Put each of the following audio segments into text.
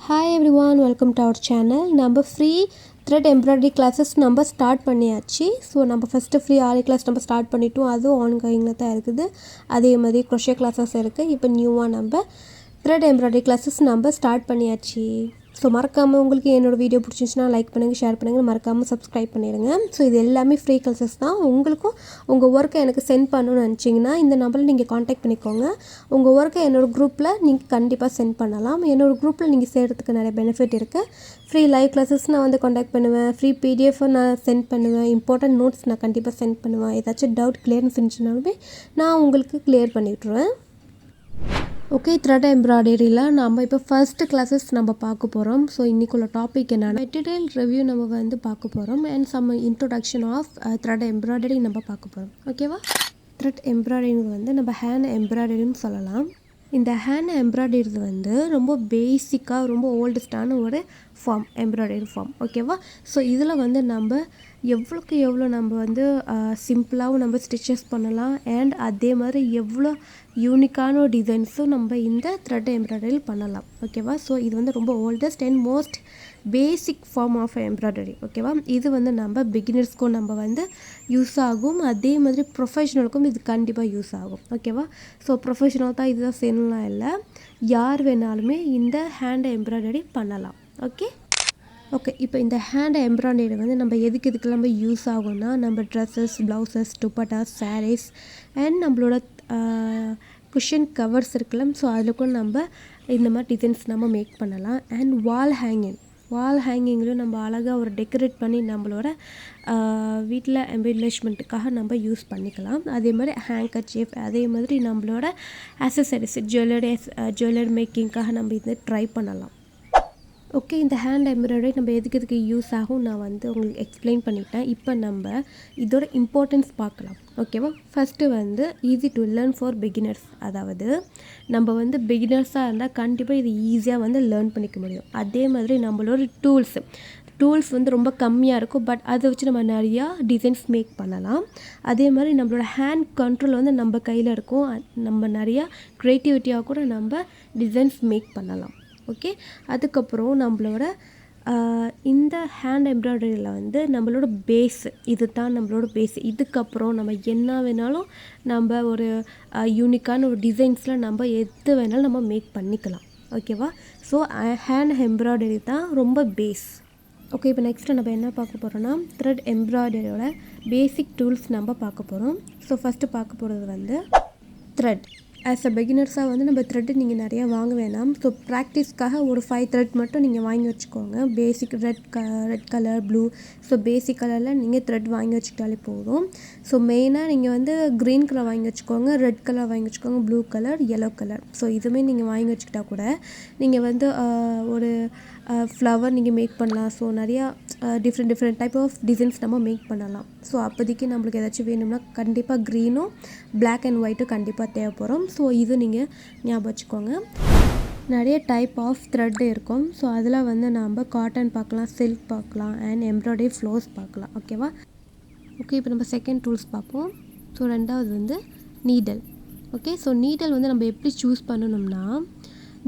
Hi everyone, welcome to our channel. நம்ம free thread embroidery classes நம்ம start பண்ணியாச்சு. So நம்ம ஃபஸ்ட்டு ஃப்ரீ ஆரி class நம்ம ஸ்டார்ட் பண்ணிட்டோம். அதுவும் ஆன்கோயிங்கில் தான் இருக்குது. அதே மாதிரி க்ரோஷே கிளாஸஸ் இருக்குது. இப்போ நியூவாக நம்ம த்ரெட் எம்ப்ராய்டரி கிளாஸஸ் நம்ம ஸ்டார்ட் பண்ணியாச்சு. ஸோ மறக்காமல் உங்களுக்கு என்னோடய வீடியோ பிடிச்சிருந்துச்சுன்னா லைக் பண்ணுங்கள், ஷேர் பண்ணுங்கள், மறக்காமல் சப்ஸ்கிரைப் பண்ணிடுங்க. ஸோ இது எல்லாமே ஃப்ரீ கிளாஸஸ் தான். உங்களுக்கும் உங்கள் ஒர்க்கை எனக்கு சென்ட் பண்ணணும்னு நினச்சிங்கன்னா இந்த நம்பரில் நீங்கள் காண்டாக்ட் பண்ணிக்கோங்க. உங்கள் ஒர்க்கை என்னோடய குரூப்பில் நீங்கள் கண்டிப்பாக சென்ட் பண்ணலாம். என்னோடய குரூப்பில் நீங்கள் சேர்கிறதுக்கு நிறைய பெனிஃபிட் இருக்குது. ஃப்ரீ லைவ் கிளாஸஸ் நான் வந்து காண்டாக்ட் பண்ணுவேன், ஃப்ரீ பிடிஎஃப் நான் சென்ட் பண்ணுவேன், இம்பார்ட்டன்ட் நோட்ஸ் நான் கண்டிப்பாக சென்ட் பண்ணுவேன். ஏதாச்சும் டவுட் கிளியர்னு இருந்துச்சுனாலுமே நான் உங்களுக்கு கிளியர் பண்ணி விட்ருவேன். ஓகே, த்ரெட் எம்ப்ராய்டரியில் நம்ம இப்போ ஃபர்ஸ்ட் கிளாஸஸ் நம்ம பார்க்க போகிறோம். ஸோ இன்றைக்குள்ள டாபிக் என்னென்னா மெட்டீரியல் ரிவ்யூ நம்ம வந்து பார்க்க போகிறோம் and some introduction of thread embroidery நம்ம பார்க்க போகிறோம். ஓகேவா? த்ரெட் எம்ப்ராய்டரி வந்து நம்ம ஹேண்ட் எம்ப்ராய்டரின்னு சொல்லலாம். இந்த ஹேண்ட் எம்ப்ராய்டரி வந்து ரொம்ப பேசிக்காக ரொம்ப ஓல்டஸ்டான ஒரு ஃபார்ம், எம்ப்ராய்டரி ஃபார்ம். ஓகேவா? ஸோ இதில் வந்து நம்ம எவ்வளோக்கு எவ்வளோ நம்ம வந்து சிம்பிளாகவும் நம்ம ஸ்டிச்சஸ் பண்ணலாம் அண்ட் அதே மாதிரி எவ்வளோ யூனிக்கான டிசைன்ஸும் நம்ம இந்த த்ரெட் எம்ப்ராய்டரியில் பண்ணலாம். ஓகேவா? ஸோ இது வந்து ரொம்ப oldest and most basic form of embroidery. ஓகேவா? இது வந்து நம்ம பிகினர்ஸ்க்கும் நம்ம வந்து யூஸ் ஆகும், அதே மாதிரி ப்ரொஃபஷனலுக்கும் இது கண்டிப்பாக யூஸ் ஆகும். ஓகேவா? ஸோ ப்ரொஃபஷனல் தான் இதுதான் செய்யலாம் இல்லை, யார் வேணாலுமே இந்த ஹேண்ட் எம்ப்ராய்டரி பண்ணலாம். ஓகே, இப்போ இந்த ஹேண்ட் எம்ப்ராய்டரி வந்து நம்ம எதுக்கெல்லாம் நம்ம யூஸ் ஆகும்னா நம்ம dresses, blouses, dupattas, saris and நம்மளோட குஷன் கவர்ஸ் இருக்கலாம். ஸோ அதில் கூட நம்ம இந்த மாதிரி டிசைன்ஸ் நம்ம மேக் பண்ணலாம். அண்ட் வால் ஹேங்கிங்லையும் நம்ம அழகாக ஒரு டெக்கரேட் பண்ணி நம்மளோட வீட்டில் எம்பெலிஷ்மெண்ட்டுக்காக நம்ம யூஸ் பண்ணிக்கலாம். அதே மாதிரி ஹேங்கர்சீஃப், அதே மாதிரி நம்மளோட அக்சசரிஸ், ஜுவல்லரி மேக்கிங்காக நம்ம இதை ட்ரை பண்ணலாம். ஓகே, இந்த ஹேண்ட் எம்ப்ராய்டரி நம்ம எதுக்கு யூஸ் ஆகும் நான் வந்து உங்களுக்கு எக்ஸ்பிளைன் பண்ணிட்டேன். இப்போ நம்ம இதோட இம்பார்ட்டன்ஸ் பார்க்கலாம். ஓகேவா? ஃபஸ்ட்டு வந்து easy to learn for beginners. அதாவது நம்ம வந்து பிகினர்ஸாக இருந்தால் கண்டிப்பாக இது ஈஸியாக வந்து லேர்ன் பண்ணிக்க முடியும். அதே மாதிரி நம்மளோட டூல்ஸ் வந்து ரொம்ப கம்மியாக இருக்கும், பட் அதை வச்சு நம்ம நிறையா டிசைன்ஸ் மேக் பண்ணலாம். அதே மாதிரி நம்மளோட ஹேண்ட் கண்ட்ரோல் வந்து நம்ம கையில் இருக்கும், நம்ம நிறையா க்ரியேட்டிவிட்டியாக கூட நம்ம டிசைன்ஸ் மேக் பண்ணலாம். ஓகே, அதுக்கப்புறம் நம்மளோட இந்த ஹேண்ட் எம்ப்ராய்டரியில் வந்து நம்மளோட பேஸு, இது தான் நம்மளோட பேஸு. இதுக்கப்புறம் நம்ம என்ன வேணாலும் நம்ம ஒரு யூனிக்கான ஒரு டிசைன்ஸில் நம்ம எது வேணாலும் நம்ம மேக் பண்ணிக்கலாம். ஓகேவா? ஸோ ஹேண்ட் எம்ப்ராய்டரி தான் ரொம்ப பேஸ். ஓகே, இப்போ நெக்ஸ்ட்டு நம்ம என்ன பார்க்க போகிறோன்னா த்ரெட் எம்ப்ராய்டரியோட பேசிக் டூல்ஸ் நம்ம பார்க்க போகிறோம். ஸோ ஃபஸ்ட்டு பார்க்க போகிறது வந்து த்ரெட். ஆஸ் அ பிகினர்ஸாக வந்து நம்ம த்ரெட்டு நீங்கள் நிறையா வாங்க வேணாம். ஸோ ப்ராக்டிஸ்க்காக ஒரு 5 த்ரெட் மட்டும் நீங்கள் வாங்கி வச்சுக்கோங்க. Basic red colour, blue. So basic கலரில் நீங்கள் த்ரெட் வாங்கி வச்சுக்கிட்டாலே போதும். ஸோ மெயினாக நீங்கள் வந்து க்ரீன் கலர் வாங்கி வச்சுக்கோங்க, ரெட் கலர் வாங்கி வச்சுக்கோங்க, blue colour, yellow colour. So இதுவுமே நீங்கள் வாங்கி வச்சுக்கிட்டா கூட நீங்கள் வந்து ஒரு ஃப்ளவர் நீங்கள் மேக் பண்ணலாம். ஸோ நிறையா டிஃப்ரெண்ட் டைப் ஆஃப் டிசைன்ஸ் நம்ம மேக் பண்ணலாம். ஸோ அப்போதைக்கு நம்மளுக்கு ஏதாச்சும் வேணும்னா கண்டிப்பாக க்ரீனும் பிளாக் அண்ட் ஒயிட்டும் கண்டிப்பாக தேவைப்படும். ஸோ இது நீங்கள் ஞாபகம் வச்சுக்கோங்க. நிறைய டைப் ஆஃப் த்ரெட் இருக்கும். ஸோ அதில் வந்து நம்ம காட்டன் பார்க்கலாம், சில்க் பார்க்கலாம் அண்ட் எம்ப்ராய்டரி ஃப்ளோர்ஸ் பார்க்கலாம். ஓகேவா? ஓகே, இப்போ நம்ம செகண்ட் டூல்ஸ் பார்ப்போம். ஸோ ரெண்டாவது வந்து நீடல். ஓகே, ஸோ நீடல் வந்து நம்ம எப்படி சூஸ் பண்ணணும்னா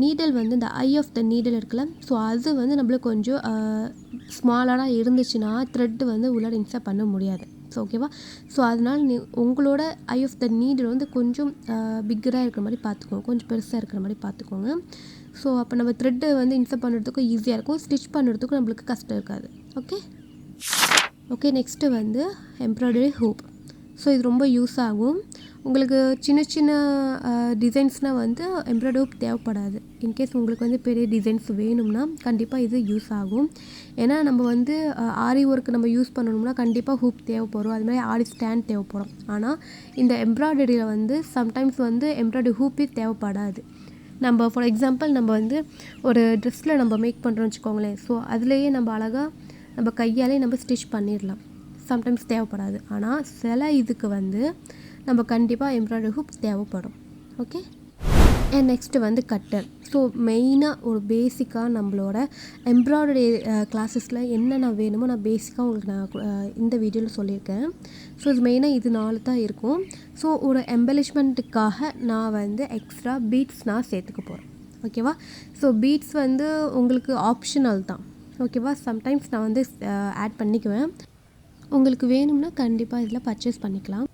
நீடல் வந்து இந்த ஐ ஆஃப் த நீடல் இருக்குல்ல, ஸோ அது வந்து நம்மளுக்கு கொஞ்சம் ஸ்மாலாக இருந்துச்சுன்னா த்ரெட்டு வந்து உள்ளார இன்சர்ட் பண்ண முடியாது. ஸோ ஓகேவா? ஸோ அதனால் உங்களோட ஐ ஆஃப் த நீடல் வந்து கொஞ்சம் பிக்கராக இருக்கிற மாதிரி பார்த்துக்கோங்க, கொஞ்சம் பெருசாக இருக்கிற மாதிரி பார்த்துக்கோங்க. ஸோ அப்போ நம்ம த்ரெட்டு வந்து இன்சர்ட் பண்ணுறதுக்கும் ஈஸியாக இருக்கும், ஸ்டிச் பண்ணுறதுக்கும் நம்மளுக்கு கஷ்டம் இருக்காது. ஓகே, நெக்ஸ்ட்டு வந்து எம்ப்ராய்டரி ஹூப். ஸோ இது ரொம்ப யூஸ் ஆகும். உங்களுக்கு சின்ன டிசைன்ஸ்னால் வந்து எம்ப்ராய்டரி ஹூப் தேவைப்படாது. இன்கேஸ் உங்களுக்கு வந்து பெரிய டிசைன்ஸ் வேணும்னா கண்டிப்பாக இது யூஸ் ஆகும். ஏன்னா நம்ம வந்து ஆரி ஒர்க்கு நம்ம யூஸ் பண்ணணும்னா கண்டிப்பாக ஹூப் தேவைப்படும், அது மாதிரி ஆரி ஸ்டாண்ட் தேவைப்படும். ஆனால் இந்த எம்ப்ராய்டரியில் வந்து சம்டைம்ஸ் வந்து எம்ப்ராய்டரி ஹூப்பே தேவைப்படாது. நம்ம ஃபார் எக்ஸாம்பிள் நம்ம வந்து ஒரு ட்ரெஸ்ஸில் நம்ம மேக் பண்ணுறோம்னு வச்சுக்கோங்களேன். ஸோ அதுலேயே நம்ம அழகாக நம்ம கையாலே நம்ம ஸ்டிச் பண்ணிடலாம், சம்டைம்ஸ் தேவைப்படாது. ஆனால் சில இதுக்கு வந்து நம்ம கண்டிப்பாக எம்ப்ராய்டரி ஹூப் தேவைப்படும். ஓகே, அண்ட் நெக்ஸ்ட்டு வந்து கட்டர். ஸோ மெயினாக ஒரு பேசிக்காக நம்மளோட எம்ப்ராய்டரி கிளாஸஸில் என்னென்ன வேணுமோ நான் பேசிக்காக உங்களுக்கு நான் இந்த வீடியோவில் சொல்லியிருக்கேன். ஸோ இது மெயினாக இது 4 தான் இருக்கும். ஸோ ஒரு எம்பெலிஷ்மெண்ட்டுக்காக நான் வந்து எக்ஸ்ட்ரா பீட்ஸ் நான் சேர்த்துக்க போகிறேன். ஓகேவா. ஸோ பீட்ஸ் வந்து உங்களுக்கு ஆப்ஷனல் தான். ஓகேவா. சம்டைம்ஸ் நான் வந்து ஆட் பண்ணிக்குவேன். உங்களுக்கு வேணும்னா கண்டிப்பாக இதில் பர்ச்சேஸ் பண்ணிக்கலாம்.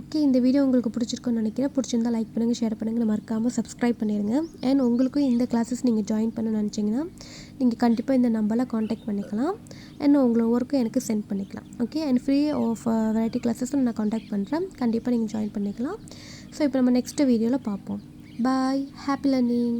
ஓகே, இந்த வீடியோ உங்களுக்கு பிடிச்சிருக்குன்னு நினைக்கிறேன். பிடிச்சிருந்தால் லைக் பண்ணுங்கள், ஷேர் பண்ணுங்கள், மறக்காமல் சப்ஸ்கிரைப் பண்ணிடுங்க. அண்ட் உங்களுக்கும் இந்த கிளாஸஸ் நீங்கள் ஜாயின் பண்ண நினச்சிங்கன்னா நீங்கள் கண்டிப்பாக இந்த நம்பரில் காண்டாக்ட் பண்ணிக்கலாம். அண்ட் உங்களை ஒர்க்கும் எனக்கு சென்ட் பண்ணிக்கலாம். Okay, and free of variety கிளாஸஸில் நான் காண்டாக்ட் பண்ணுறேன். கண்டிப்பாக நீங்கள் ஜாயின் பண்ணிக்கலாம். ஸோ இப்போ நம்ம நெக்ஸ்ட் வீடியோவில் பார்ப்போம். பாய், ஹாப்பி லேர்னிங்.